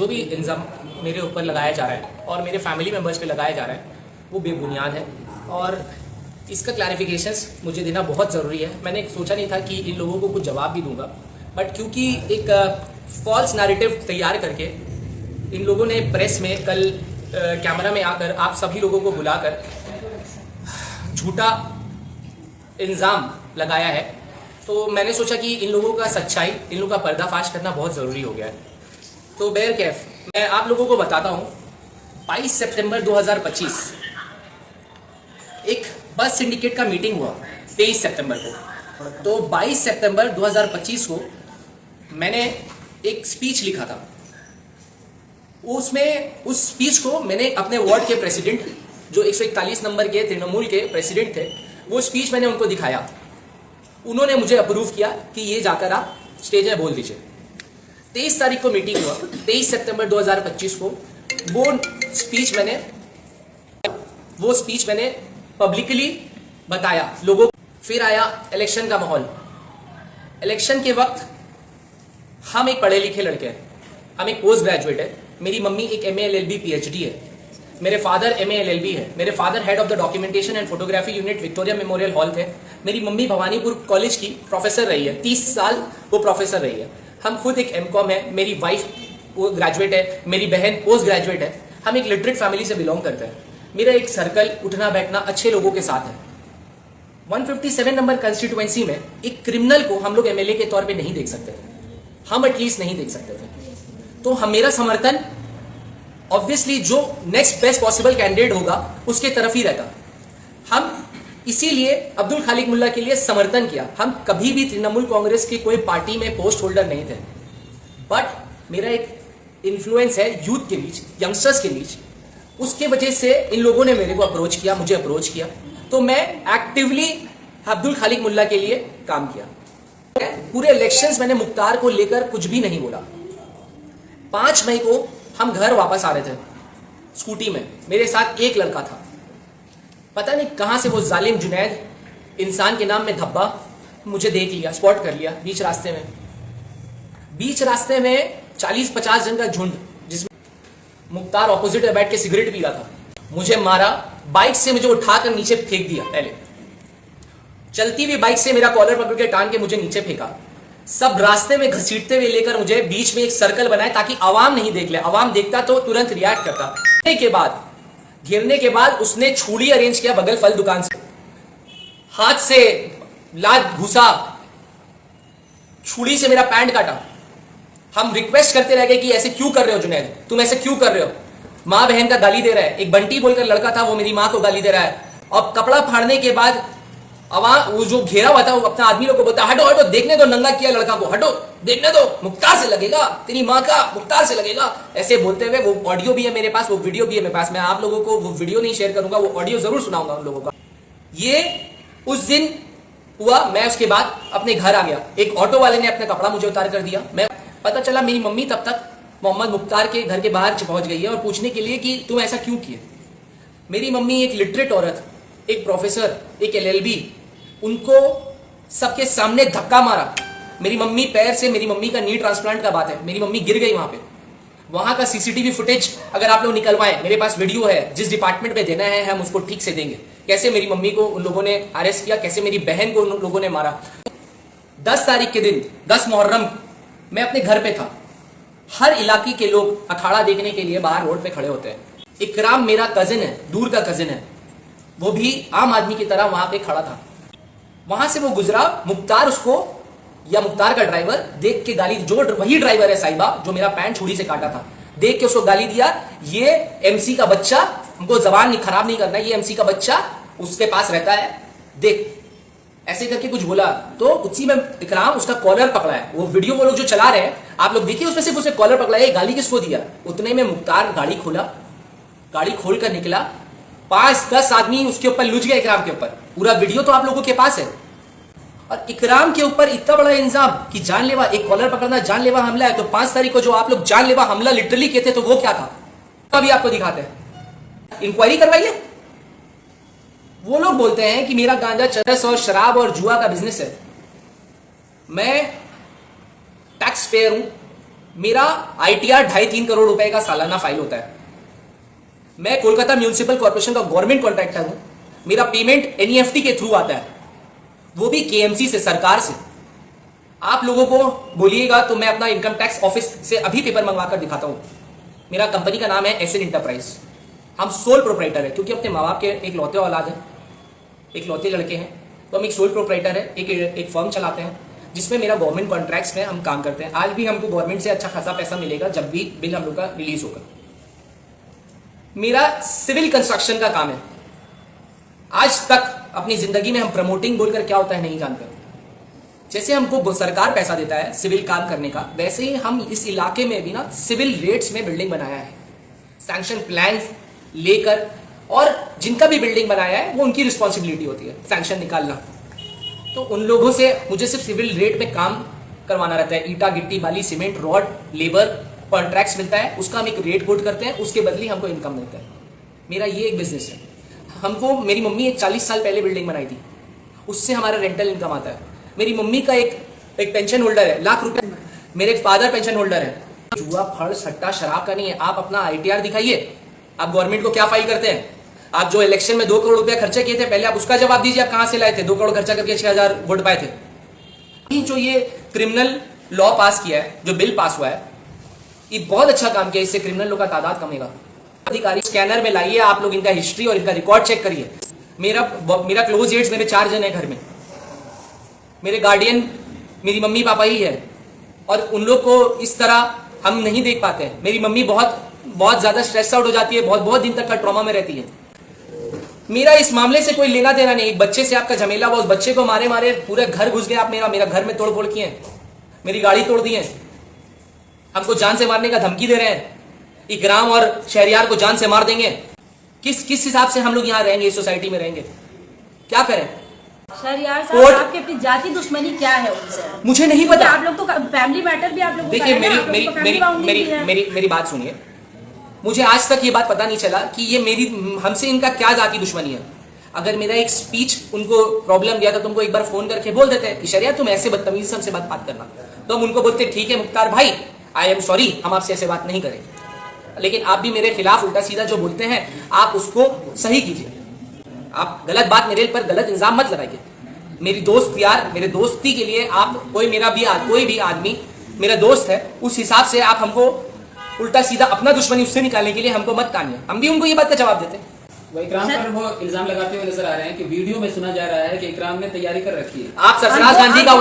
जो भी इल्ज़ाम मेरे ऊपर लगाया जा रहा है और मेरे फैमिली मेम्बर्स पे लगाया जा रहा है वो बेबुनियाद है और इसका क्लैरिफिकेशंस मुझे देना बहुत ज़रूरी है। मैंने सोचा नहीं था कि इन लोगों को कुछ जवाब भी दूंगा, बट क्योंकि एक फॉल्स नैरेटिव तैयार करके इन लोगों ने प्रेस में कल कैमरा में आकर आप सभी लोगों को बुलाकर झूठा इल्ज़ाम लगाया है, तो मैंने सोचा कि इन लोगों का सच्चाई, इन लोगों का पर्दाफाश करना बहुत ज़रूरी हो गया है। तो बेर कैफ मैं आप लोगों को बताता हूँ, 22 सितंबर 2025 एक बस सिंडिकेट का मीटिंग हुआ 23 सितंबर को। तो 22 सितंबर 2025 को मैंने एक स्पीच लिखा था। उसमें उस स्पीच को मैंने अपने वार्ड के प्रेसिडेंट, जो 141 नंबर के तृणमूल के प्रेसिडेंट थे, वो स्पीच मैंने उनको दिखाया। उन्होंने मुझे अप्रूव किया कि ये जाकर आप स्टेज में बोल दीजिए। 23 तारीख को मीटिंग हुआ, 23 सितंबर 2025 को वो स्पीच मैंने पब्लिकली बताया लोगों। फिर आया इलेक्शन का माहौल। इलेक्शन के वक्त हम एक पढ़े लिखे लड़के हैं, हम एक पोस्ट ग्रेजुएट है। मेरी मम्मी एक MA LLB PhD है, मेरे फादर MA LLB है। मेरे father head of the documentation and photography unit Victoria memorial hall थे। मेरी मम्मी भवानीपुर कॉलेज की प्रोफेसर रही है, 30 साल वो प्रोफेसर रही है। हम खुद एक MCOM है, मेरी वाइफ ग्रेजुएट है, मेरी बहन पोस्ट ग्रेजुएट है। हम एक लिटरेट फैमिली से बिलोंग करते हैं। मेरा एक सर्कल उठना बैठना अच्छे लोगों के साथ है। 157 नंबर कंस्टिट्यूएंसी में एक क्रिमिनल को हम लोग MLA के तौर पे नहीं देख सकते थे, हम एटलीस्ट नहीं देख सकते थे। तो हम मेरा समर्थन ऑब्वियसली जो नेक्स्ट बेस्ट पॉसिबल कैंडिडेट होगा उसके तरफ ही रहता। हम इसीलिए अब्दुल खालिक मुल्ला के लिए समर्थन किया। हम कभी भी तृणमूल कांग्रेस की कोई पार्टी में पोस्ट होल्डर नहीं थे, बट मेरा एक इन्फ्लुएंस है यूथ के बीच, यंगस्टर्स के बीच। उसके वजह से इन लोगों ने मेरे को अप्रोच किया, मुझे अप्रोच किया, तो मैं एक्टिवली अब्दुल खालिक मुल्ला के लिए काम किया। पूरे इलेक्शंस मैंने मुख्तार को लेकर कुछ भी नहीं बोला। 5 मई को हम घर वापस आ रहे थे स्कूटी में, मेरे साथ एक लड़का था। पता नहीं कहां से वो जालिम जुनैद इंसान के नाम में धब्बा मुझे देख लिया, स्पॉट कर लिया बीच रास्ते में 40-50 जन का झुंड, जिसमें मुख्तार ऑपोजिट में बैठ के सिगरेट पी रहा था। मुझे मारा, बाइक से मुझे उठाकर नीचे फेंक दिया। पहले चलती हुई बाइक से मेरा कॉलर पकड़ के टांग के मुझे नीचे फेंका। सब रास्ते में घसीटते हुए लेकर मुझे बीच में एक सर्कल बनाए ताकि आवाम नहीं देख ले। आवाम देखता तो तुरंत रिएक्ट करता। गिरने के बाद उसने छुरी अरेंज किया बगल फल दुकान से, हाथ से लात घुसा, छुरी से मेरा पैंट काटा। हम रिक्वेस्ट करते रह गए कि ऐसे क्यों कर रहे हो जुनैद, तुम ऐसे क्यों कर रहे हो। माँ बहन का गाली दे रहा है। एक बंटी बोलकर लड़का था, वो मेरी माँ को गाली दे रहा है। और कपड़ा फाड़ने के बाद वो जो घेरा हुआ था वो अपना आदमी लोग को बोलता, हटो हटो, देखने दो नंगा किया लड़का को, हटो देखने दो, मुख्तार से लगेगा, तेरी माँ का मुख्तार से लगेगा। ऐसे बोलते हुए, वो ऑडियो भी है मेरे पास, वो वीडियो भी है मेरे पास। मैं आप लोगों को वो वीडियो नहीं शेयर करूंगा, वो ऑडियो जरूर सुनाऊंगा उन लोगों का। ये उस दिन हुआ। मैं उसके बाद अपने घर आ गया। एक ऑटो वाले ने अपना कपड़ा मुझे उतार कर दिया। मैं पता चला मेरी मम्मी तब तक मोहम्मद मुख्तार के घर के बाहर पहुंच गई है और पूछने के लिए कि तुम ऐसा क्यों किए। मेरी मम्मी एक लिटरेट औरत, एक प्रोफेसर, एक LLB, उनको सबके सामने धक्का मारा। मेरी मम्मी पैर से, मेरी मम्मी का नी ट्रांसप्लांट का बात है, मेरी मम्मी गिर गई वहां पे। वहां का CCTV फुटेज अगर आप लोग निकलवाएं, मेरे पास वीडियो है। जिस डिपार्टमेंट में देना है हम उसको ठीक से देंगे। कैसे मेरी मम्मी को उन लोगों ने अरेस्ट किया, कैसे मेरी बहन को उन लोगों ने मारा। 10 तारीख के दिन, 10 मुहर्रम, मैं अपने घर पे था। हर इलाके के लोग अखाड़ा देखने के लिए बाहर रोड पे खड़े होते हैं। इकराम मेरा कजिन है, दूर का कजिन है, वो भी आम आदमी की तरह वहां पे खड़ा था। वहां से वो गुजरा, मुख्तार उसको, या मुख्तार का ड्राइवर देख के गाली, जो वही ड्राइवर है साहिबा जो मेरा पैंट छुरी से काटा था, देख के उसको गाली दिया, ये MC का बच्चा, हमको जबान खराब नहीं करना, ये MC का बच्चा उसके पास रहता है, देख, ऐसे करके कुछ बोला। तो उसी में इकराम उसका कॉलर पकड़ा है। वो वीडियो वो लोग जो चला रहे हैं आप लोग देखिए, उसमें सिर्फ उसे कॉलर पकड़ा है। गाली किसको दिया। उतने में मुख्तार गाड़ी खोला, गाड़ी खोल कर निकला। 5-10 आदमी उसके ऊपर लुझ गए, इकराम के ऊपर। पूरा वीडियो तो आप लोगों के पास है। और इकराम के ऊपर इतना बड़ा इंजाम कि जानलेवा, एक कॉलर पकड़ना जानलेवा हमला है। तो 5 तारीख को जो आप लोग जानलेवा हमला लिटरली कहते तो वो क्या था, अभी आपको दिखाते हैं। इंक्वायरी करवाइए। वो लोग बोलते हैं कि मेरा गांजा, चरस और शराब और जुआ का बिजनेस है। मैं टैक्स पेयर हूं, मेरा ITR 2.5-3 करोड़ रुपए का सालाना फाइल होता है। मैं कोलकाता म्यूनिसिपल कॉर्पोरेशन का गवर्नमेंट कॉन्ट्रैक्टर हूं। मेरा पेमेंट NEFT के थ्रू आता है, वो भी KMC से, सरकार से। आप लोगों को बोलिएगा तो मैं अपना इनकम टैक्स ऑफिस से अभी पेपर मंगवा कर दिखाता हूं। मेरा कंपनी का नाम है SN इंटरप्राइज। हम सोल प्रोप्राइटर है, क्योंकि अपने माँ बाप के एक लौते औलाद है, एक लौते लड़के हैं, तो हम एक सोल प्रोप्राइटर है, एक फर्म चलाते हैं जिसमें मेरा गवर्नमेंट कॉन्ट्रैक्ट्स में हम काम करते हैं। आज भी हमको गवर्नमेंट से अच्छा खासा पैसा मिलेगा जब भी बिल हम लोग का रिलीज होगा। मेरा सिविल कंस्ट्रक्शन का काम है। आज तक अपनी जिंदगी में हम प्रमोटिंग बोलकर क्या होता है नहीं जानते। जैसे हमको सरकार पैसा देता है सिविल काम करने का, वैसे ही हम इस इलाके में भी ना सिविल रेट्स में बिल्डिंग बनाया है, सैंक्शन प्लान लेकर, और जिनका भी बिल्डिंग बनाया है वो उनकी रिस्पॉन्सिबिलिटी होती है सैंक्शन निकालना। तो उन लोगों से मुझे सिर्फ सिविल रेट में काम करवाना रहता है। ईटा, गिट्टी, बाली, सीमेंट, रॉड, लेबर कॉन्ट्रैक्ट्स मिलता है, उसका हम एक रेट कोड करते हैं, उसके बदले हमको इनकम मिलता है। मेरा ये एक बिजनेस है। हमको, मेरी मम्मी एक 40 साल पहले बिल्डिंग बनाई थी, उससे हमारा रेंटल इनकम आता है। मेरी मम्मी का एक पेंशन होल्डर है, लाख रुपए। मेरे फादर पेंशन होल्डर है। जुआ, फड़, सट्टा, शराब का नहीं है। आप अपना ITR दिखाइए। आप गवर्नमेंट को क्या फाइल करते हैं? आप जो इलेक्शन में 2 करोड़ रुपया खर्चा किए थे, पहले आप उसका जवाब दीजिए। आप कहां से लाए थे? 2 करोड़ खर्चा करके 6000 वोट पाए थे। जो ये क्रिमिनल लॉ पास किया है, जो बिल पास हुआ है, ये बहुत अच्छा काम किया। इससे क्रिमिनल लोग का तादाद कमेगा। अधिकारी स्कैनर में लाइए, आप लोग इनका हिस्ट्री और इनका रिकॉर्ड चेक करिए। मेरा क्लोज एड्स, मेरे 4 जन है घर में। मेरे गार्डियन मेरी मम्मी पापा ही है, और उन लोग को इस तरह हम नहीं देख पाते हैं। मेरी मम्मी बहुत ज्यादा स्ट्रेस आउट हो जाती है, बहुत दिन तक का ट्रॉमा में रहती है। मेरा इस मामले से कोई लेना देना नहीं। एक बच्चे से आपका झमेला हुआ, उस बच्चे को मारे मारे पूरे घर घुस गए आप। मेरा घर में तोड़ फोड़ किए हैं, मेरी गाड़ी तोड़ दी है, हमको जान से मारने का धमकी दे रहे हैं। इकराम और शहरियार को जान से मार देंगे। किस हिसाब से हम लोग यहाँ रहेंगे, इस सोसाइटी में रहेंगे? क्या करें? शहरियार साहब, आपकी अपनी जाति दुश्मनी क्या है उनसे? मुझे नहीं पता। आप लोग तो फैमिली मैटर भी आप लोग देखिए, मेरी बात सुनिए। मुझे आज तक ये बात पता नहीं चला कि ये हमसे इनका क्या जाति दुश्मनी है। अगर मेरा एक स्पीच उनको प्रॉब्लम दिया था, तुमको एक बार फोन करके बोल देते कि शहरियार तुम ऐसे बदतमीजी से हमसे बात करना, तो हम उनको बोलते ठीक है मुख्तार भाई, आई एम सॉरी, हम आपसे ऐसे बात नहीं करेंगे। लेकिन आप भी मेरे खिलाफ उल्टा सीधा जो बोलते हैं, आप उसको सही कीजिए। आप गलत बात मेरे पर गलत इल्जाम मत लगाइए। मेरी दोस्त यार, मेरे दोस्ती के लिए आप कोई भी आदमी मेरा दोस्त है, उस हिसाब से आप हमको उल्टा सीधा अपना दुश्मनी उससे निकालने के लिए हमको मत तानिए। हम भी उनको ये बात का जवाब देते हैं। वो इकराम पर वो इल्जाम लगाते हुए नजर आ रहे हैं कि वीडियो में सुना जा रहा है कि इकराम ने तैयारी कर रखी है। आप सरफराज गांधी का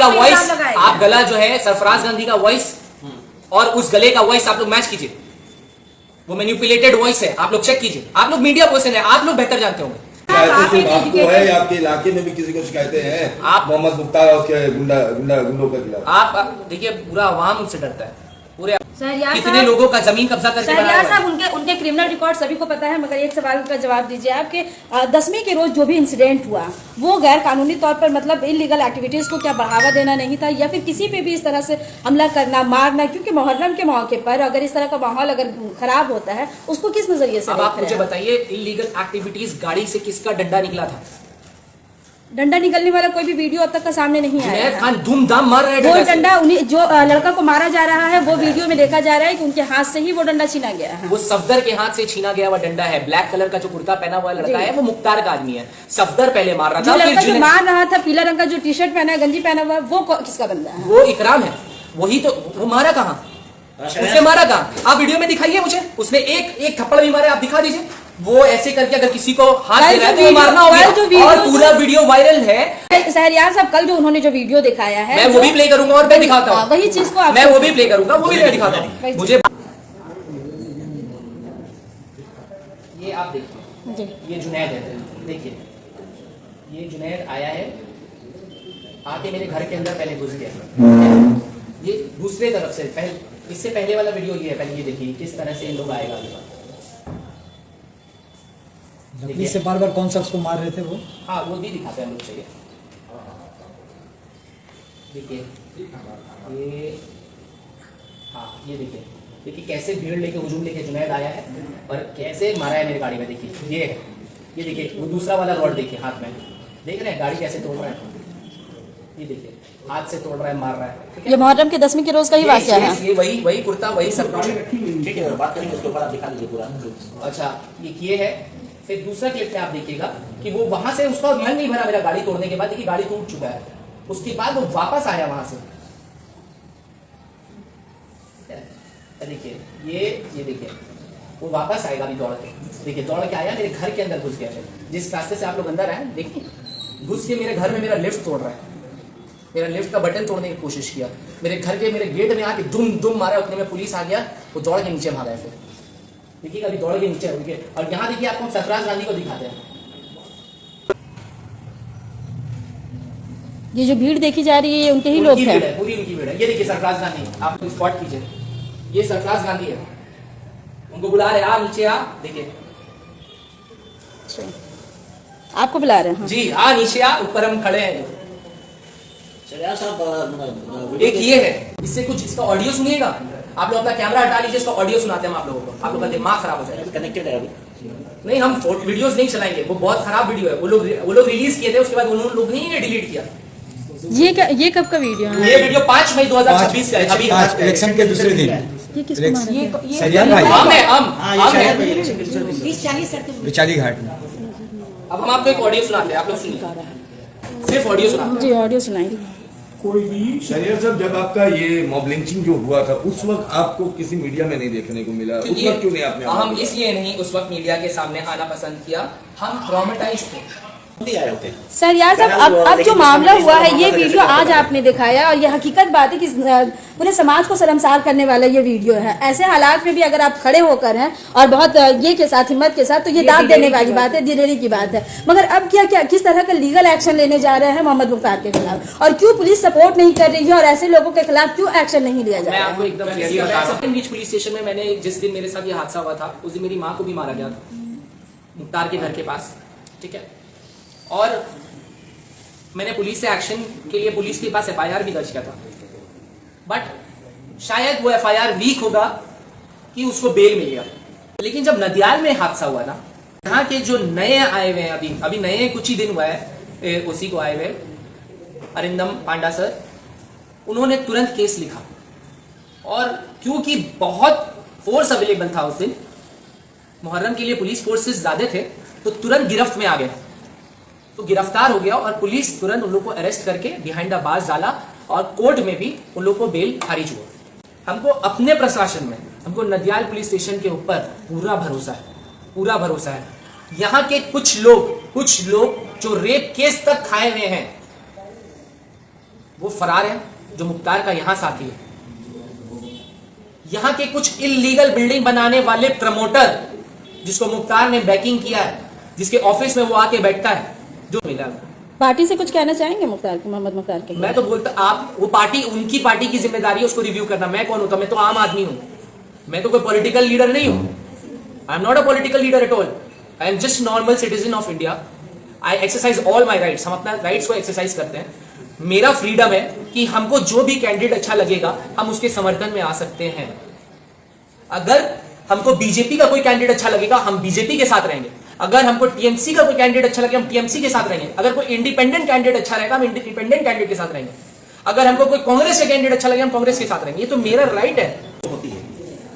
वॉइस, आप गला जो है सरफराज गांधी का वॉइस और उस गले का वॉइस आप लोग मैच कीजिए। वो मैनिपुलेटेड वॉइस है, आप लोग चेक कीजिए। आप लोग मीडिया पर्सन है, आप लोग बेहतर जानते होंगे। आपको है, आपके इलाके में भी किसी को शिकायतें हैं? आप मोहम्मद मुख्तार और उसके गुंडों के खिलाफ आप देखिए, पूरा आवाम से डरता है। पूरे कितने साहब, लोगों का जमीन कब्जा करके शहरियार साहब, उनके क्रिमिनल रिकॉर्ड सभी को पता है, मगर एक सवाल का जवाब दीजिए। आपके 10वीं के रोज जो भी इंसिडेंट हुआ, वो गैर कानूनी तौर पर, मतलब इलीगल एक्टिविटीज को क्या बढ़ावा देना नहीं था, या फिर किसी पे भी इस तरह से हमला करना, मारना? क्योंकि मुहर्रम के मौके पर अगर इस तरह का माहौल अगर खराब होता है, उसको किस नजरिए से? अब आप मुझे बताइए, इलीगल एक्टिविटीज, गाड़ी से किसका डंडा निकला था? डंडा निकलने वाला कोई भी वीडियो अब तक का सामने नहीं आया जुनैद खान धूमधाम मार रहे हैं। वो डंडा उन्हीं जो लड़का को मारा जा रहा है, वो वीडियो में देखा जा रहा है कि उनके हाथ से ही वो डंडा छीना गया है। वो सफदर के हाथ से छीना गया हुआ डंडा है। ब्लैक कलर का जो कुर्ता पहना हुआ लड़का है, वो मुख्तार का आदमी है। सफदर पहले मार रहा था। जो लड़का जो मार रहा था, पीला रंग का जो टी शर्ट पहना है, गंजी पहना हुआ, वो किसका बंदा है? वो इकराम है। वही तो, वो मारा कहाँ? उसने मारा कहाँ? आप वीडियो में दिखाइए मुझे। उसने एक थप्पड़ भी मारे, आप दिखा दीजिए। वो ऐसे करके अगर किसी को हाथ दे रहा है तो मारना होगा। और पूरा वीडियो वायरल है। शहरियार साहब, कल जो उन्होंने जो वीडियो दिखाया है, मैं वो भी प्ले करूंगा और मैं दिखाता हूँ। वही चीज को मैं वो भी प्ले करूंगा, वो भी मैं दिखाता हूँ। मुझे ये आप देखिए, ये जुनैद है। देखिए, ये जुनैद आया है, आके मेरे घर के अंदर पहले घुस गया। ये दूसरे तरफ से इससे पहले वाला वीडियो ये है। पहले ये देखिए किस तरह से इन लोग आएगा। लकड़ी से बार बार कौन शख्स को मार रहे थे वो? हाँ, वो भी दिखाते हैं हम लोग। चाहिए देखिए ये, हाँ ये देखिए कैसे भीड़ लेके हुजूम लेके जुनैद आया है और कैसे मारा है मेरी गाड़ी में। देखिए ये देखिए वो दूसरा वाला रॉड देखिए हाथ में, देख रहे हैं गाड़ी कैसे तोड़ रहा है। ये देखिए हाथ से तोड़ रहा है, मार रहा है, ठीक है? ये मुहर्रम के 10वीं के रोज का ही वाकया है। ये वही कुर्ता, वही सब कुछ। ठीक है, बात करेंगे उसके ऊपर, आप दिखा दीजिए पूरा। अच्छा, ये किए है। फिर दूसरा क्लिप में आप देखिएगा कि वो वहां से, उसका मन नहीं भरा मेरा गाड़ी तोड़ने के बाद, देखिए गाड़ी टूट चुका है। उसके बाद वो वापस आया वहां से, देखिए ये देखिए वो वापस आएगा अभी दौड़ के, देखिए दौड़ के आया, मेरे घर के अंदर घुस गया है। जिस रास्ते से आप लोग अंदर आए, देखिए घुस के मेरे घर में मेरा लिफ्ट तोड़ रहा है, मेरा लिफ्ट का बटन तोड़ने की कोशिश किया, मेरे घर के मेरे गेट में आके दुम दुम मारा। उतने में पुलिस आ गया, वो दौड़ के नीचे भागा है। फिर देखिए अभी दौड़ के नीचे है, देखिए। और यहाँ देखिए आपको सरफराज गांधी को दिखाते हैं। ये जो भीड़ देखी जा रही है, उनके ही लोग हैं। पूरी उनकी भीड़ है। ये देखिए सरफराज गांधी, आप स्पॉट कीजिए, ये सरफराज गांधी है। उनको बुला रहे, आ नीचे आ, देखिए आपको बुला रहे हैं। हाँ। जी, आ नीचे आ, ऊपर हम खड़े हैं। शरियार साहब एक ये है, इससे कुछ इसका ऑडियो सुनिएगा। आप लोग अपना कैमरा हटा लीजिए, इसका ऑडियो सुनाते हैं हम आप लोगों को। आप लोग का दिमाग खराब हो जाएगा। कनेक्टेड है अभी। नहीं, हम वीडियोस नहीं चलाएंगे, वो बहुत खराब वीडियो है। वो लोग रिलीज किए थे, उसके बाद उन्होंने लोग नहीं डिलीट किया। ये कब का वीडियो है? ये वीडियो 5 मई 2026 का है। अभी इलेक्शन के दूसरे दिन ये किसको मारा है? सरियार भाई हम है, हम है। विचाली घाट में। अब हम आपको एक ऑडियो सुनाते हैं, आप लोग सुनिए, सिर्फ ऑडियो सुनाते हैं। जी ऑडियो सुनाइए। शरियार साहब, जब आपका ये मॉब लिंचिंग जो हुआ था, उस वक्त आपको किसी मीडिया में नहीं देखने को मिला, उस वक्त क्यों नहीं आपने? हम इसलिए नहीं उस वक्त मीडिया के सामने आना पसंद किया, हम ट्रॉमेटाइज थे। आए होते हैं। सर यार साहब, अब जो मामला हुआ है, ये वीडियो आज आपने दिखाया और ये हकीकत बात है कि पूरे समाज को शर्मसार करने वाला ये वीडियो है। ऐसे हालात में भी अगर आप खड़े होकर हैं और बहुत ये के साथ, हिम्मत के साथ, तो ये दाद देने वाली बात है, दिलेरी की बात है। मगर अब क्या किस तरह का लीगल एक्शन लेने जा रहे हैं मोहम्मद मुख्तार के खिलाफ, और क्यों पुलिस सपोर्ट नहीं कर रही है, और ऐसे लोगों के खिलाफ क्यों एक्शन नहीं लिया जा मैं रहा आपको है? एकदम क्लियरली बता रहा हूं। बीच पुलिस स्टेशन में मैंने, जिस दिन मेरे साथ ये हादसा हुआ था, उस दिन मेरी माँ को भी मारा गया था मुख्तार के घर के पास, ठीक है? और मैंने पुलिस से एक्शन के लिए पुलिस के पास एफआईआर भी दर्ज किया था, बट शायद वो एफआईआर वीक होगा कि उसको बेल मिल गया। लेकिन जब नदियाल में हादसा हुआ ना, यहाँ के जो नए आए हुए हैं, अभी नए कुछ ही दिन हुआ है उसी को आए हुए अरिंदम पांडा सर, उन्होंने तुरंत केस लिखा। और क्योंकि बहुत फोर्स अवेलेबल था उस दिन, मुहर्रम के लिए पुलिस फोर्सेस ज्यादा थे, तो तुरंत गिरफ्त में आ गए, तो गिरफ्तार हो गया। और पुलिस तुरंत उन लोग को अरेस्ट करके बिहाइंड द बार्स डाला, और कोर्ट में भी उन लोग को बेल खारिज हुआ। हमको अपने प्रशासन में, हमको नदियाल पुलिस स्टेशन के ऊपर पूरा भरोसा है, पूरा भरोसा है। यहाँ के कुछ लोग जो रेप केस तक खाए हुए हैं, वो फरार हैं, जो मुख्तार का यहाँ साथी है। यहाँ के कुछ इल्लीगल बिल्डिंग बनाने वाले प्रमोटर, जिसको मुख्तार ने बैकिंग किया है, जिसके ऑफिस में वो आके बैठता है, जो मिला। पार्टी से कुछ कहना चाहेंगे मोहम्मद मुख्तार के? मैं तो बोलता, आप वो पार्टी, उनकी पार्टी की जिम्मेदारी है उसको रिव्यू करना। मैं कौन होता? मैं तो आम आदमी हूँ, मैं तो कोई पॉलिटिकल लीडर नहीं हूँ। I am not a political leader at all, I am just normal citizen of India. I exercise all my rights. हम अपना राइट्स को एक्सरसाइज करते हैं। मेरा फ्रीडम है कि हमको जो भी कैंडिडेट अच्छा लगेगा, हम उसके समर्थन में आ सकते हैं। अगर हमको बीजेपी का कोई कैंडिडेट अच्छा लगेगा, हम बीजेपी के साथ रहेंगे। अगर हमको टीएमसी का कोई कैंडिडेट अच्छा लगेगा, हम टीएमसी के साथ रहेंगे। अगर कोई इंडिपेंडेंट कैंडिडेट अच्छा रहेगा, हम इंडिपेंडेंट कैंडिडेट के साथ रहेंगे। अगर हमको कोई कांग्रेस का कैंडिडेट अच्छा लगेगा, हम कांग्रेस के साथ रहेंगे। ये तो मेरा राइट है। होती है।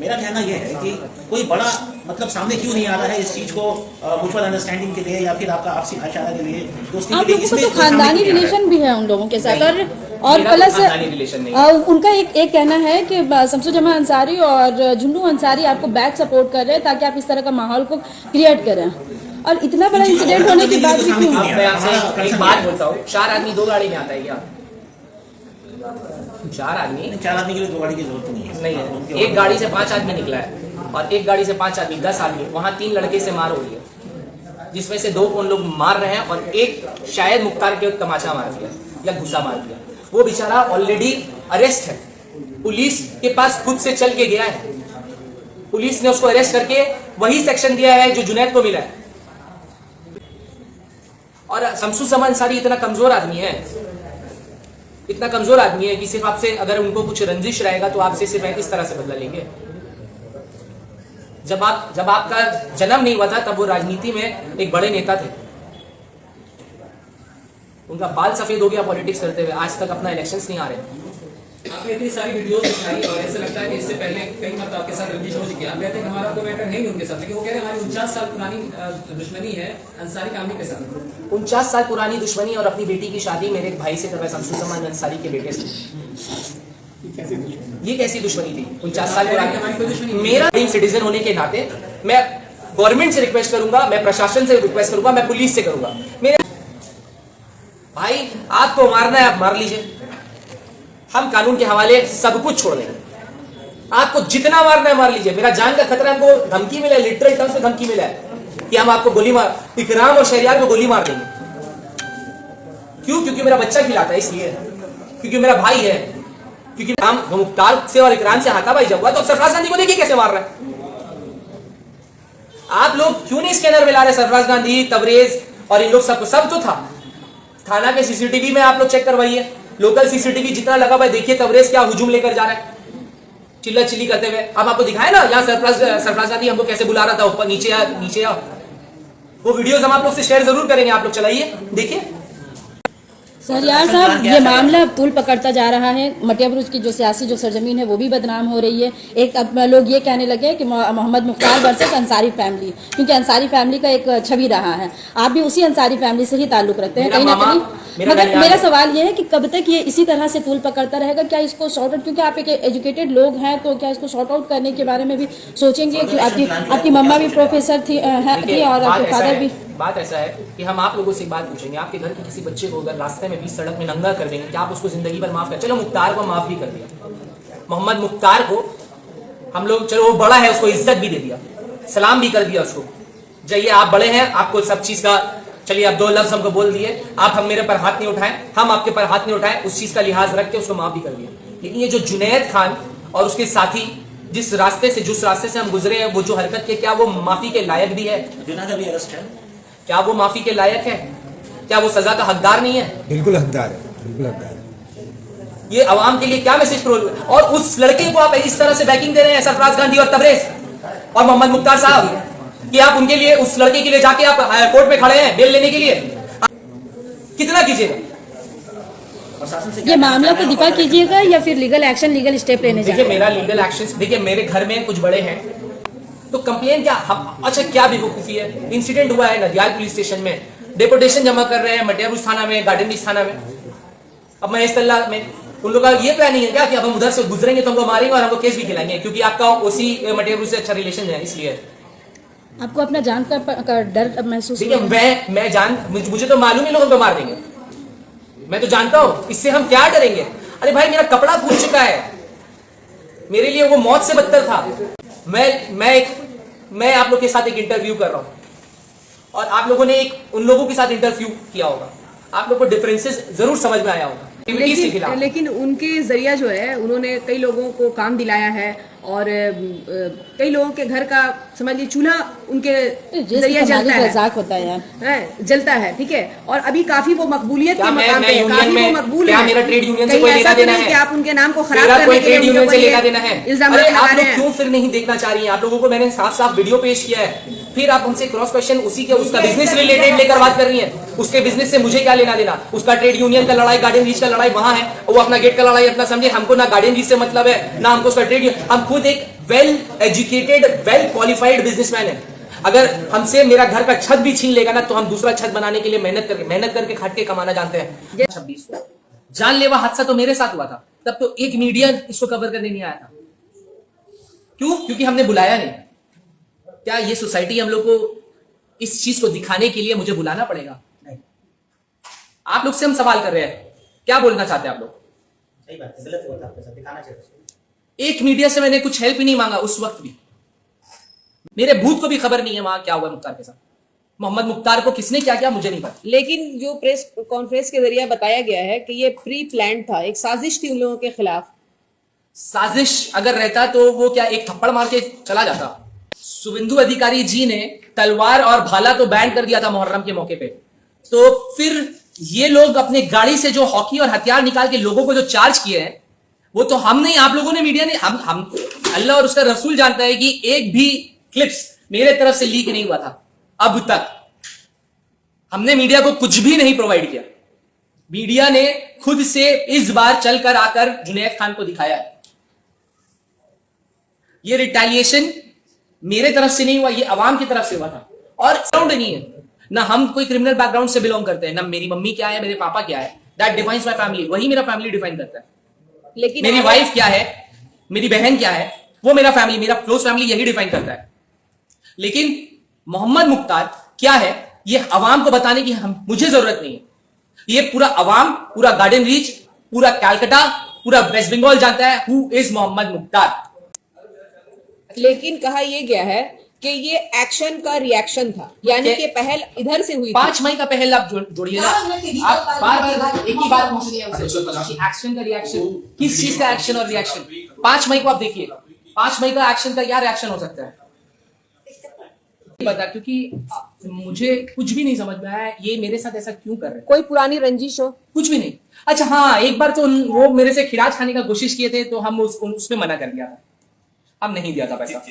मेरा कहना यह है कि कोई बड़ा मतलब सामने क्यों नहीं आ रहा है इस चीज को म्यूचुअल अंडरस्टैंडिंग के लिए, या फिर आपका आपसी भाईचारा के लिए, दोस्ती आप के लिए? लोगों को इसमें तो खानदानी रिलेशन भी है उन लोगों के साथ, और मेरा प्लस खानदानी रिलेशन नहीं। उनका एक कहना है कि शमसु जमा अंसारी और झुन्नू अंसारी आपको बैक सपोर्ट कर रहे हैं ताकि आप इस तरह का माहौल को क्रिएट करें, और इतना बड़ा इंसिडेंट होने के बाद भी क्यों? मैं आपसे एक बात बोलता हूँ, 4 आदमी 2 गाड़ी में आता है क्या? 4 आदमी 4 आदमी के लिए 2 गाड़ी की जरूरत नहीं है। नहीं है। एक गाड़ी से 5 आदमी निकला है, और एक गाड़ी से 5 आदमी 10 आदमी, वहां 3 लड़के से मार हो रही है, जिसमें से 2 को उन लोग मार रहे हैं, और एक शायद मुख्तार के तमाचा मार दिया या घुसा मार दिया। वो बेचारा ऑलरेडी अरेस्ट है, पुलिस के पास खुद से चल के गया है। पुलिस ने उसको अरेस्ट करके वही सेक्शन दिया है जो जुनैद को मिला है। और शमसु जमा अंसारी इतना कमजोर आदमी है, इतना कमजोर आदमी है कि सिर्फ आपसे, अगर उनको कुछ रंजिश रहेगा तो आपसे सिर्फ इस तरह से बदला लेंगे। जब आपका जन्म नहीं हुआ था, तब वो राजनीति में एक बड़े नेता थे। उनका बाल सफेद हो गया पॉलिटिक्स करते हुए, आज तक अपना इलेक्शंस नहीं आ रहे। आपने इतनी सारी वीडियोस दिखाई और ऐसा लगता है कि इससे पहले कई बार आपके साथ रंजिश हो चुकी है। आप कहते हैं कि हमारा कोई मैटर है नहीं उनके साथ, लेकिन वो कह रहे हैं हमारी 49 साल पुरानी दुश्मनी है अंसारी फैमिली के साथ। 49 साल पुरानी दुश्मनी और अपनी बेटी की शादी मेरे एक भाई से कर रहा है, शमसुज़्ज़मान अंसारी के बेटे से। ये कैसी दुश्मनी थी 49 साल पुरानी? मेरा सिटीजन होने के नाते मैं गवर्नमेंट से रिक्वेस्ट करूंगा, मैं प्रशासन से रिक्वेस्ट करूंगा, मैं पुलिस से करूंगा, मेरे भाई आपको मारना है आप मार लीजिए, हम कानून के हवाले सब कुछ छोड़ देंगे। आपको जितना मारना है मार लीजिए, मेरा जान का खतरा, हमको धमकी मिला है, लिटरल टर्म से धमकी मिला है कि हम आपको गोली मार, इकराम और शहरियार को गोली मार देंगे। क्यों? क्योंकि मेरा बच्चा खिलाता है, इसलिए, क्योंकि मेरा भाई है, क्योंकि हम मुख्तार से और इकराम से हाथापाई जब हुआ तो सरफराज गांधी को देखिए कैसे मार रहा है। आप लोग क्यों नहीं स्कैनर में ला रहे? सरफराज गांधी, तबरेज और इन लोग सब तो था। थाना के सीसीटीवी में आप लोग चेक करवाइए, लोकल सीसीटीवी जितना लगा हुआ है, देखिए तबरेज क्या हुजूम लेकर जा रहा है चिल्ला चिल्ली करते हुए। अब आपको दिखाए ना यहाँ सरफराज गांधी हमको कैसे बुला रहा था, ऊपर नीचे आ। वो वीडियोस हम आप लोग से शेयर जरूर करेंगे, आप लोग चलाइए देखिए। शहरियार साहब, ये मामला अब तूल पकड़ता जा रहा है। मटिया बुरुज की जो सियासी जो सरजमीन है वो भी बदनाम हो रही है। एक अब लोग ये कहने लगे कि मोहम्मद मुख्तार वर्सेस अंसारी फैमिली, क्योंकि अंसारी फैमिली का एक छवि रहा है। आप भी उसी अंसारी फैमिली से ही ताल्लुक रखते हैं कहीं ना कहीं, मगर मेरा सवाल ये है कि कब तक ये इसी तरह से तूल पकड़ता रहेगा? क्या इसको शॉर्ट आउट, क्योंकि आप एक एजुकेटेड लोग हैं, तो क्या इसको शॉर्ट आउट करने के बारे में भी सोचेंगे? कि आपकी मम्मा भी प्रोफेसर थी और आपके फादर भी। बात ऐसा है कि हम आप लोगों से एक बात पूछेंगे, आपके घर के किसी बच्चे को अगर रास्ते में बीच सड़क में नंगा कर देंगे, क्या आप उसको जिंदगी भर माफ कर? चलो मुख्तार को माफ भी कर दिया, मोहम्मद मुख्तार को हम लोग, चलो वो बड़ा है, उसको इज्जत भी दे दिया, सलाम भी कर दिया उसको, जाइए आप बड़े हैं, आपको सब चीज का, चलिए आप 2 लफ्ज हमको बोल दिए, आप हम मेरे पर हाथ नहीं उठाएं, हम आपके पर हाथ नहीं उठाएं, उस चीज का लिहाज रख के उसको माफ भी कर दिया। लेकिन ये जो जुनैद खान और उसके साथी जिस रास्ते से हम गुजरे हैं, वो जो हरकत के, क्या वो माफी के लायक भी है? जुनैद अभी अरेस्ट है। क्या वो माफी के लायक है? क्या वो सजा का हकदार नहीं है? बिल्कुल हकदार है, बिल्कुल हकदार है। ये अवाम के लिए क्या मैसेज प्रोल, और उस लड़के को आप इस तरह से बैकिंग दे रहे हैं, सरफराज गांधी और तबरेज और मोहम्मद मुख्तार साहब, कि आप उनके लिए, उस लड़के के लिए जाके आप कोर्ट में खड़े हैं बेल लेने के लिए। कितना कीजिएगा? ये मामला को दिफा कीजिएगा या फिर लीगल एक्शन, लीगल स्टेप लेने देखिए मेरा लीगल एक्शन, देखिए मेरे घर में कुछ बड़े हैं तो कंप्लेन क्या, अच्छा क्या बेवकूफी है? इंसिडेंट हुआ है नदियाल पुलिस स्टेशन में, डेपुटेशन जमा कर रहे हैं मटिया बुरुज थाना में, गार्डन बीच थाना में, अब महेश तल्ला में, उन लोगों का ये प्लानिंग है क्या कि अब हम उधर से गुजरेंगे तो हमको मारेंगे और हमको केस भी खिलाएंगे, क्योंकि आपका उसी मटिया बुरुज से अच्छा रिलेशन है, इसलिए आपको अपना जान का डर महसूस? देखिए मैं जान, मुझे तो मालूम ही लोगों को मार देंगे, मैं तो जानता हूं, इससे हम क्या डरेंगे? अरे भाई मेरा कपड़ा फूट चुका है, मेरे लिए वो मौत से बदतर था। मैं आप लोग के साथ एक इंटरव्यू कर रहा हूं और आप लोगों ने एक उन लोगों के साथ इंटरव्यू किया होगा, आप लोग को डिफरेंसेस जरूर समझ में आया होगा। लेकिन उनके जरिया जो है उन्होंने कई लोगों को काम दिलाया है और कई लोगों के घर का समझिए चूल्हा उनके जरिया जलता है, होता है जलता है, ठीक है। और अभी काफी वो मकबूलियत के मकाम पे है, काफी वो मकबूल है। मेरा ट्रेड यूनियन से कोई लेना देना है? कि आप उनके नाम को खराब करने के लिए उनके लेना देना है? इल्जाम अरे लगा आप रहे लोग हैं। क्यों फिर नहीं देखना चाह रही हैं? आप लोगों को मैंने साफ साफ वीडियो पेश किया है, फिर आप हमसे क्रॉस क्वेश्चन उसी के, उसका बिजनेस रिलेटेड लेकर बात कर रही हैं। उसके बिजनेस से मुझे क्या लेना देना? उसका ट्रेड यूनियन का लड़ाई, गार्डन रीच का लड़ाई वहां है, वो अपना गेट का लड़ाई अपना समझे, हमको ना गार्डन रीच से मतलब है ना हमको उसका ट्रेड, हम खुद एक well educated, well qualified businessman है। अगर हमसे मेरा घर का छत भी छीन लेगा ना तो हम दूसरा छत बनाने के लिए मेहनत करके खट के कमाना जानते हैं। 26 को जानलेवा हादसा तो मेरे साथ हुआ था, तब तो एक मीडिया इसको कवर करने नहीं आया था। क्यों? क्योंकि हमने बुलाया नहीं। क्या ये सोसाइटी हम लोग को इस चीज को दिखाने के लिए मुझे बुलाना पड़ेगा? नहीं। आप लोग से हम सवाल कर रहे हैं, क्या बोलना चाहते हैं आप लोग? सही बात है, गलत हुआ था आपके साथ, दिखाना चाहिए। एक मीडिया से मैंने कुछ हेल्प ही नहीं मांगा उस वक्त भी, मेरे भूत को भी खबर नहीं है वहां क्या हुआ मुख्तार के साथ। मोहम्मद मुख्तार को किसने क्या किया मुझे नहीं पता। लेकिन जो प्रेस कॉन्फ्रेंस के जरिए बताया गया है कि ये प्री प्लान था, एक साजिश थी उन लोगों के खिलाफ। साजिश अगर रहता तो वो क्या एक थप्पड़ मार के चला जाता? शुभेंदु अधिकारी जी ने तलवार और भाला तो बैन कर दिया था मुहर्रम के मौके पे, तो फिर ये लोग अपने गाड़ी से जो हॉकी और हथियार निकाल के लोगों को जो चार्ज किए हैं वो तो हम नहीं, आप लोगों ने, मीडिया ने, हम अल्लाह और उसका रसूल जानता है कि एक भी क्लिप्स मेरे तरफ से लीक नहीं हुआ था अब तक। हमने मीडिया को कुछ भी नहीं प्रोवाइड किया, मीडिया ने खुद से इस बार चलकर आकर जुनैद खान को दिखाया है। ये रिटेलिएशन मेरे तरफ से नहीं हुआ, ये अवाम की तरफ से हुआ था। और बैकग्राउंड नहीं है, ना हम कोई क्रिमिनल बैकग्राउंड से बिलोंग करते हैं, ना मेरी मम्मी क्या है, मेरे पापा क्या है। दैट डिफाइंस माय फैमिली, वही मेरा फैमिली डिफाइन करता है। लेकिन मेरी वाइफ क्या है, मेरी बहन क्या है, वो मेरा फैमिली, मेरा क्लोज फैमिली यही डिफाइन करता है। लेकिन मोहम्मद मुख्तार क्या है, ये अवाम को बताने की मुझे जरूरत नहीं है। ये पूरा अवाम, पूरा गार्डन रीच, पूरा कैलकाटा, पूरा वेस्ट बंगाल जानता है हु इज मोहम्मद मुख्तार। लेकिन कहा यह गया है कि ये एक्शन का रिएक्शन था, यानी कि पहल इधर से हुई थी। 5 मई का पहल आप जोड़िए ना, आप बार बार एक ही बात पूछ रही है। एक्शन का रिएक्शन, किस चीज का एक्शन और रिएक्शन? 5 मई को आप देखिए, 5 मई का एक्शन का क्या रिएक्शन हो सकता है बता, क्योंकि मुझे कुछ भी नहीं समझ में आया ये मेरे साथ ऐसा क्यों कर रहे हैं। कोई पुरानी रंजिश हो? कुछ भी नहीं। अच्छा हाँ, एक बार तो वो मेरे से खिराज खाने का कोशिश किए थे, तो हम उसमें मना कर दिया था, हम नहीं दिया था पैसा।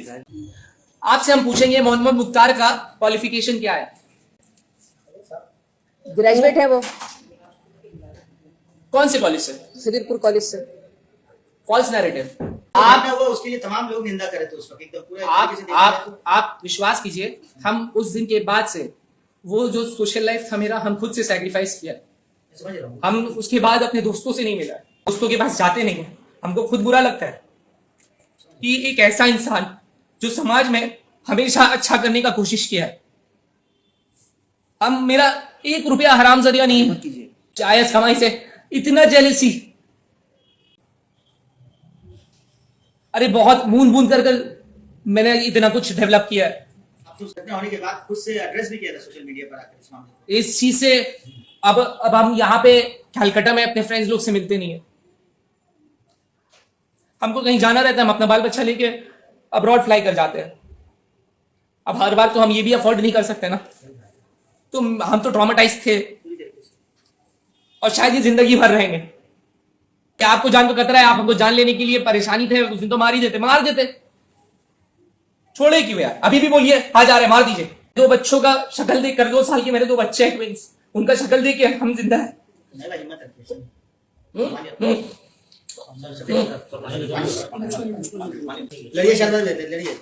आपसे हम पूछेंगे मोहम्मद मुख्तार का क्वालिफिकेशन क्या है? ग्रेजुएट है वो, कौन से कॉलेज से? खिदिरपुर कॉलेज से। False narrative. आप वो उसके लिए तमाम लोग निंदा करे थे उस वक्त एकदम पूरे तरीके से देखा जाए तो। आप विश्वास कीजिए, हम उस दिन के बाद से वो जो सोशल लाइफ था मेरा, हम खुद से सैक्रिफाइस किया। समझ रहा हूँ। हम उसके बाद अपने दोस्तों से नहीं मिला, दोस्तों के पास जाते नहीं है। हमको खुद बुरा लगता है कि एक ऐसा इंसान जो समाज में हमेशा अच्छा करने का कोशिश किया है, हम मेरा 1 रुपया हरामजादिया नहीं है, जायज कमाई से इतना जेलसी। अरे बहुत बूंद बूंद कर मैंने इतना कुछ डेवलप किया है। अब तो घटना होने के बाद खुद से एड्रेस भी किया था सोशल मीडिया पर आकर इस मामले को। इस चीज से अब हम यहाँ पे कलकत्ता में अपने फ्रेंड्स लोग से मिलते नहीं है। हमको कहीं जाना रहता है, हम अपना बाल बच्चा लेके अब्रॉड फ्लाई कर जाते हैं। अब हर बार तो हम ये भी अफोर्ड नहीं कर सकते ना, तो हम तो ट्रॉमेटाइज थे और शायद ये जिंदगी भर रहेंगे। क्या आपको जान को खतरा है? आप हमको जान लेने के लिए परेशानी थे, उस दिन तो मार ही देते, मार देते, छोड़े क्यों यार? अभी भी बोलिए आ जा रहे, मार दीजिए। 2 बच्चों का शक्ल देख कर, 2 साल के मेरे 2 बच्चे हैं ट्विंस, उनका शक्ल देख के हम जिंदा है। हिम्मत रखिए। लड़िए शरबत लेते लड़िए।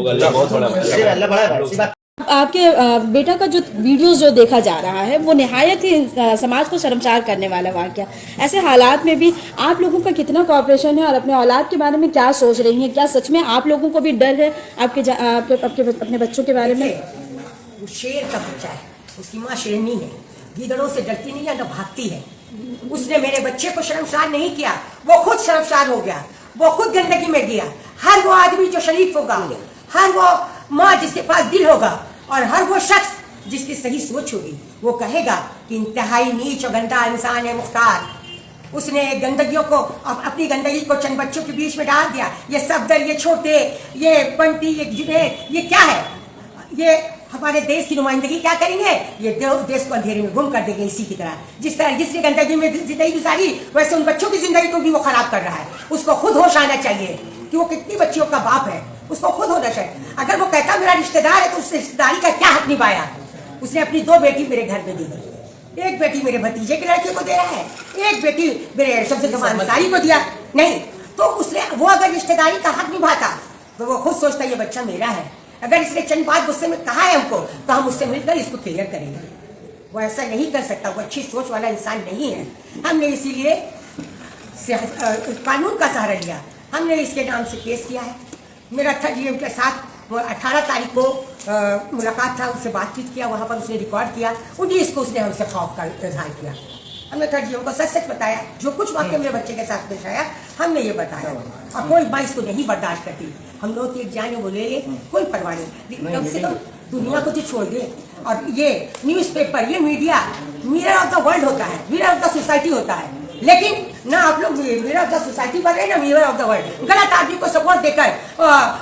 अल्लाह बहुत बड़ा अल्लाह बड़ा है भाई। आपके बेटा का जो वीडियोस जो देखा जा रहा है वो निहायत ही समाज को शर्मसार करने वाला वाक़या। ऐसे हालात में भी आप लोगों का कितना कॉपरेशन है और अपने औलाद के बारे में क्या सोच रही हैं? क्या सच में आप लोगों को भी डर है अपने बच्चों के बारे में? वो शेर का बच्चा है, उसकी माँ शेरनी है, गीदड़ों से डरती नहीं है, न भागती है। उसने मेरे बच्चे को शर्मसार नहीं किया, वो खुद शर्मसार हो गया, वो खुद गंदगी में गया। हर वो आदमी जो शरीफ होगा, हर वो माँ जिसके पास दिल होगा और हर वो शख्स जिसकी सही सोच होगी, वो कहेगा कि इंतहाई नीच और गंदा इंसान है मुख्तार। उसने गंदगियों को, अपनी गंदगी को चंद बच्चों के बीच में डाल दिया। ये सफदर, ये छोटे, ये बंटी, ये जुनैद, ये क्या है? ये हमारे देश की नुमाइंदगी क्या करेंगे? ये देश को अंधेरे में गुम कर देंगे। इसी की तरह जिसने गंदगी में जिंदगी गुजारी, वैसे उन बच्चों की जिंदगी को भी वो खराब कर रहा है। उसको खुद होश आना चाहिए कि वो कितनी बच्चियों का बाप है, उसको खुद होना चाहिए। अगर वो कहता मेरा रिश्तेदार है तो उस रिश्तेदारी का क्या हक निभाया? उसने अपनी 2 बेटी मेरे घर में दी थी, 1 बेटी मेरे भतीजे के लड़के को दे रहा है, 1 बेटी मेरे सबसे अंसारी को दिया। नहीं तो उसने, वो अगर रिश्तेदारी का हक निभाता तो वो खुद सोचता ये बच्चा मेरा है। अगर इसने चंद बात गुस्से में कहा है हमको, तो हम उससे मिलकर इसको क्लियर करेंगे। वो ऐसा नहीं कर सकता, वो अच्छी सोच वाला इंसान नहीं है। हमने इसीलिए कानून का सहारा लिया, हमने इसके नाम से केस किया है। मेरा था GM के साथ, वो 18 तारीख को मुलाकात था, उससे बातचीत किया, वहाँ पर उसने रिकॉर्ड किया। 19 को उसने हमसे खौफ का इजहार किया। हमने था GM को सच सच बताया, जो कुछ वाक़या मेरे बच्चे के साथ पेश आया हमने ये बताया। और कोई बात इसको नहीं बर्दाश्त करती। हम लोग की एक जान है वो ले ले, कोई परवाह नहीं, लेकिन कम से कम दुनिया को तो छोड़ दे। और ये न्यूज़पेपर, ये media mirror of the world होता है, मिरर ऑफ द सोसाइटी होता है। लेकिन ना आप लोग मिरर ऑफ द सोसाइटी बन रहे हैं ना मिरर ऑफ द वर्ल्ड। गलत आदमी को सपोर्ट देकर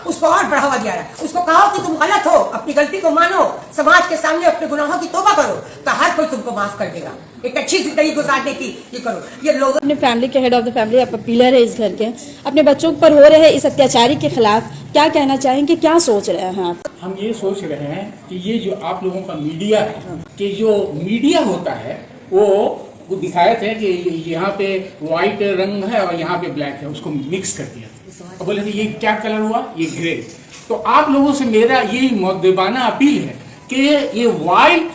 उसको और बढ़ावा दिया रहा है। उसको कहो कि तुम गलत हो, अपनी गलती को मानो, समाज के सामने अपने गुनाहों की तौबा करो, तो हर कोई तुमको माफ कर देगा। एक अच्छी जिंदगी गुजारने की ये करो। ये लोग अपने फैमिली के हेड ऑफ द फैमिली, आप पिलर है इस घर के, अपने बच्चों पर हो रहे इस अत्याचारी के खिलाफ क्या कहना चाहेंगे, क्या सोच रहे हैं आप? हम ये सोच रहे हैं कि ये जो आप लोगों का मीडिया है, कि जो मीडिया होता है वो दिखाए थे कि यहाँ पे वाइट रंग है और यहाँ पे ब्लैक है, उसको मिक्स कर दिया और बोले थे ये क्या कलर हुआ, ये ग्रे। तो आप लोगों से मेरा यही मुद्दबाना अपील है कि ये वाइट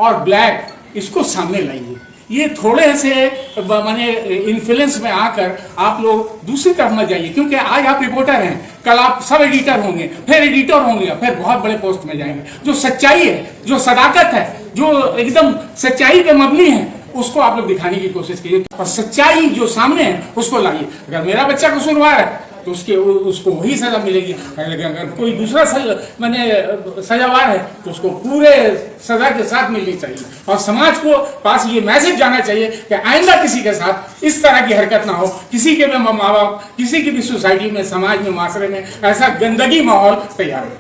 और ब्लैक इसको सामने लाइए। ये थोड़े से माने इन्फ्लुएंस में आकर आप लोग दूसरी तरफ मत जाइए, क्योंकि आज आप रिपोर्टर हैं, कल आप सब एडिटर होंगे, फिर एडिटर होंगे, फिर बहुत बड़े पोस्ट में जाएंगे। जो सच्चाई है, जो सदाकत है, जो एकदम सच्चाई पे मबनी है, उसको आप लोग दिखाने की कोशिश कीजिए और सच्चाई जो सामने है उसको लाइए। अगर मेरा बच्चा कसूरवार है तो उसको वही सजा मिलेगी, अगर कोई दूसरा सजावार है तो उसको पूरे सजा के साथ मिलनी चाहिए। और समाज को पास ये मैसेज जाना चाहिए कि आइंदा किसी के साथ इस तरह की हरकत ना हो, किसी के भी माँ बाप, किसी की भी सोसाइटी में, समाज में, माशरे में ऐसा गंदगी माहौल तैयार हो।